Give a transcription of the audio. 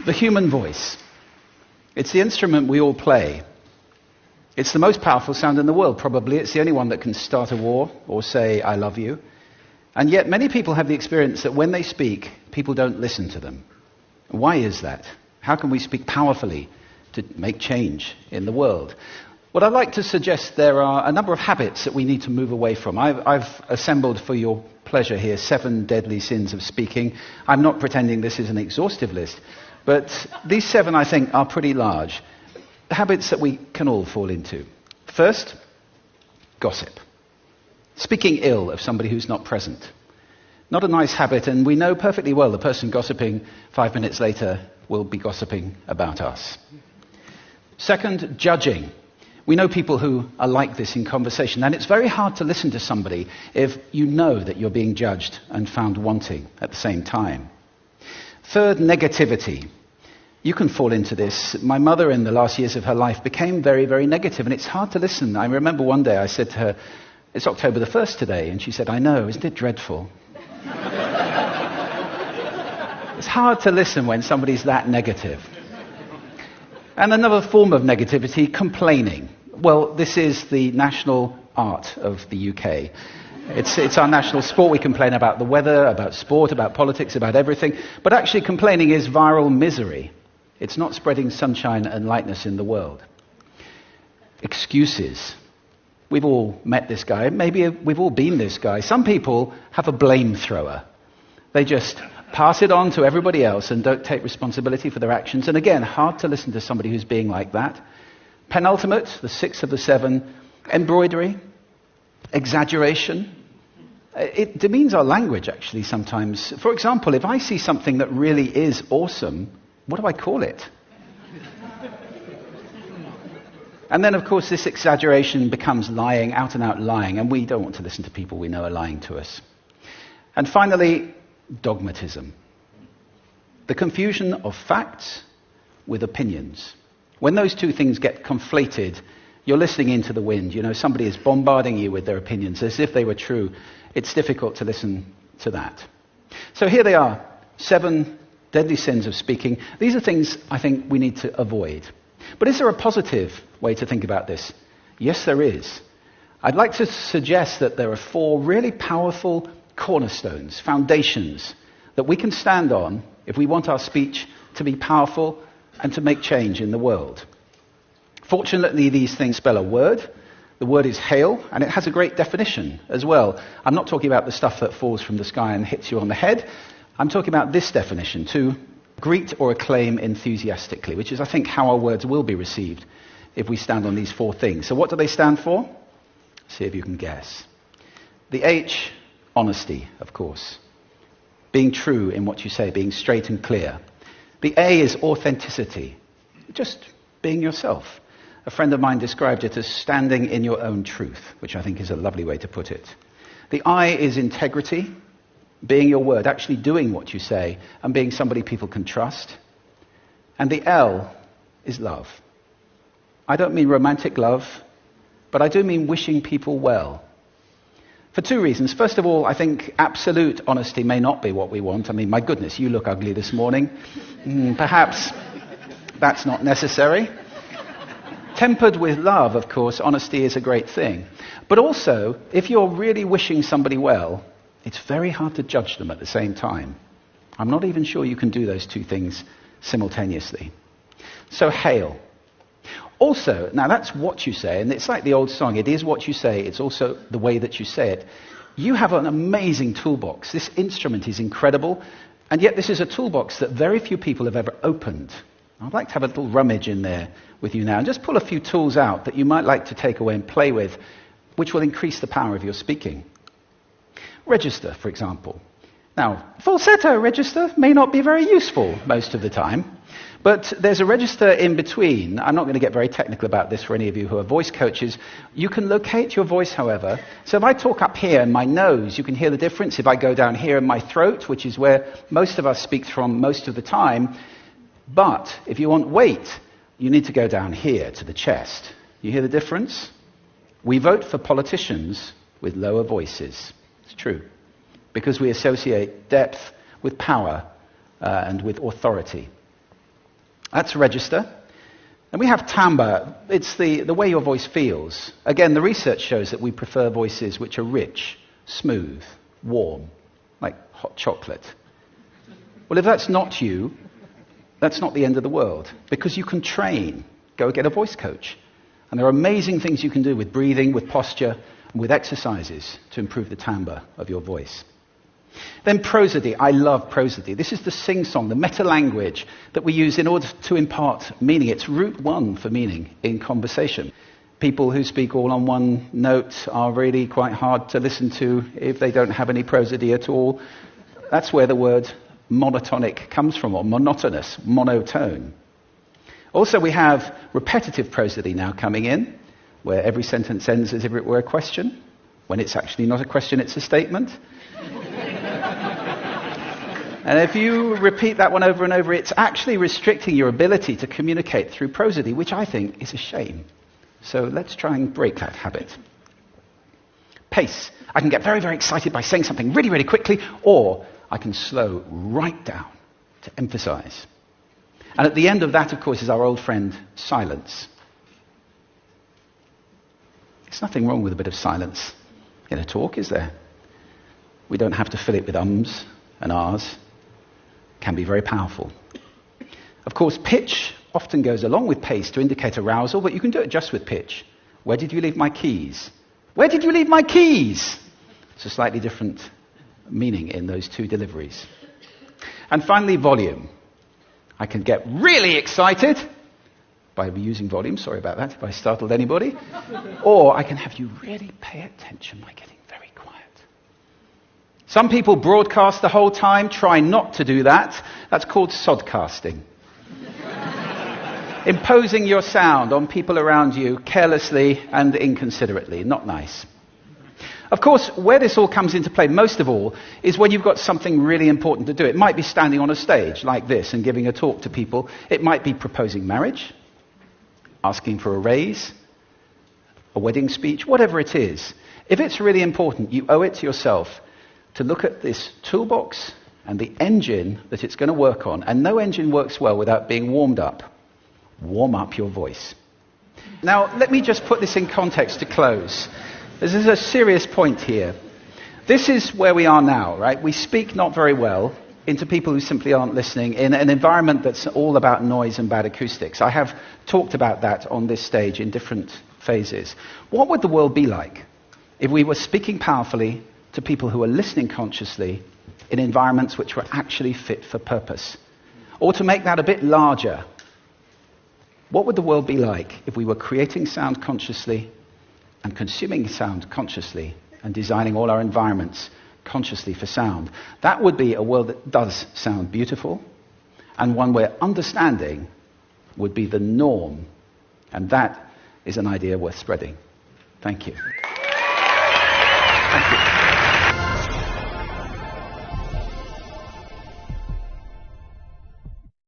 The human voice. It's the instrument we all play. It's the most powerful sound in the world, probably. It's the only one that can start a war or say, I love you. And yet many people have the experience that when they speak, people don't listen to them. Why is that? How can we speak powerfully to make change in the world? What I'd like to suggest, there are a number of habits that we need to move away from. I've assembled for your pleasure here 7 deadly sins of speaking. I'm not pretending this is an exhaustive list, but these 7, I think, are pretty large. Habits that we can all fall into. First, gossip. Speaking ill of somebody who's not present. Not a nice habit, and we know perfectly well the person gossiping 5 minutes later will be gossiping about us. Second, judging. We know people who are like this in conversation, and it's very hard to listen to somebody if you know that you're being judged and found wanting at the same time. Third, negativity. You can fall into this. My mother, in the last years of her life, became very, very negative, and it's hard to listen. I remember one day I said to her, it's October the 1st today, and she said, I know, isn't it dreadful? It's hard to listen when somebody's that negative. And another form of negativity, complaining. Well, this is the national art of the UK. It's our national sport. We complain about the weather, about sport, about politics, about everything. But actually complaining is viral misery. It's not spreading sunshine and lightness in the world. Excuses. We've all met this guy. Maybe we've all been this guy. Some people have a blame thrower. They just pass it on to everybody else and don't take responsibility for their actions. And again, hard to listen to somebody who's being like that. Penultimate, the 6th of the 7, embroidery, exaggeration. It demeans our language, actually, sometimes. For example, if I see something that really is awesome, what do I call it? And then, of course, this exaggeration becomes lying, out and out lying, and we don't want to listen to people we know are lying to us. And finally, dogmatism. The confusion of facts with opinions. When those two things get conflated, you're listening into the wind. You know, somebody is bombarding you with their opinions as if they were true. It's difficult to listen to that. So here they are, 7 deadly sins of speaking. These are things I think we need to avoid. But is there a positive way to think about this? Yes, there is. I'd like to suggest that there are 4 really powerful cornerstones, foundations, that we can stand on if we want our speech to be powerful and to make change in the world. Fortunately, these things spell a word. The word is hail, and it has a great definition as well. I'm not talking about the stuff that falls from the sky and hits you on the head. I'm talking about this definition, to greet or acclaim enthusiastically, which is, I think, how our words will be received if we stand on these 4 things. So what do they stand for? See if you can guess. The H, honesty, of course. Being true in what you say, being straight and clear. The A is authenticity, just being yourself. A friend of mine described it as standing in your own truth, which I think is a lovely way to put it. The I is integrity, being your word, actually doing what you say, and being somebody people can trust. And the L is love. I don't mean romantic love, but I do mean wishing people well. For 2 reasons. First of all, I think absolute honesty may not be what we want. I mean, my goodness, you look ugly this morning. Perhaps that's not necessary. Tempered with love, of course, honesty is a great thing. But also, if you're really wishing somebody well, it's very hard to judge them at the same time. I'm not even sure you can do those 2 things simultaneously. So, hail. Also, now that's what you say, and it's like the old song, it is what you say, it's also the way that you say it. You have an amazing toolbox. This instrument is incredible, and yet this is a toolbox that very few people have ever opened. I'd like to have a little rummage in there with you now, and just pull a few tools out that you might like to take away and play with, which will increase the power of your speaking. Register, for example. Now, falsetto register may not be very useful most of the time, but there's a register in between. I'm not going to get very technical about this for any of you who are voice coaches. You can locate your voice, however. So if I talk up here in my nose, you can hear the difference. If I go down here in my throat, which is where most of us speak from most of the time. But if you want weight, you need to go down here to the chest. You hear the difference? We vote for politicians with lower voices. It's true. Because we associate depth with power and with authority. That's register. And we have timbre. It's the way your voice feels. Again, the research shows that we prefer voices which are rich, smooth, warm, like hot chocolate. Well, if that's not you, that's not the end of the world, because you can train. Go get a voice coach. And there are amazing things you can do with breathing, with posture, and with exercises to improve the timbre of your voice. Then prosody. I love prosody. This is the sing-song, the meta-language that we use in order to impart meaning. It's route one for meaning in conversation. People who speak all on one note are really quite hard to listen to if they don't have any prosody at all. That's where the word monotonic comes from, or monotonous, monotone. Also, we have repetitive prosody now coming in, where every sentence ends as if it were a question, when it's actually not a question, it's a statement. And if you repeat that one over and over, it's actually restricting your ability to communicate through prosody, which I think is a shame. So let's try and break that habit. Pace. I can get very, very excited by saying something really, really quickly, or I can slow right down to emphasize. And at the end of that, of course, is our old friend, silence. There's nothing wrong with a bit of silence in a talk, is there? We don't have to fill it with ums and ahs. It can be very powerful. Of course, pitch often goes along with pace to indicate arousal, but you can do it just with pitch. Where did you leave my keys? Where did you leave my keys? It's a slightly different meaning in those two deliveries. And finally, volume. I can get really excited by using volume. Sorry about that if I startled anybody. Or I can have you really pay attention by getting very quiet. Some people broadcast the whole time. Try not to do that. That's called sodcasting. Imposing your sound on people around you carelessly and inconsiderately. Not nice. Of course, where this all comes into play most of all is when you've got something really important to do. It might be standing on a stage like this and giving a talk to people. It might be proposing marriage, asking for a raise, a wedding speech, whatever it is. If it's really important, you owe it to yourself to look at this toolbox and the engine that it's going to work on. And no engine works well without being warmed up. Warm up your voice. Now, let me just put this in context to close. This is a serious point here. This is where we are now, right? We speak not very well into people who simply aren't listening in an environment that's all about noise and bad acoustics. I have talked about that on this stage in different phases. What would the world be like if we were speaking powerfully to people who are listening consciously in environments which were actually fit for purpose? Or to make that a bit larger, what would the world be like if we were creating sound consciously and consuming sound consciously and designing all our environments consciously for sound? That would be a world that does sound beautiful, and one where understanding would be the norm. And that is an idea worth spreading. Thank you. Thank you.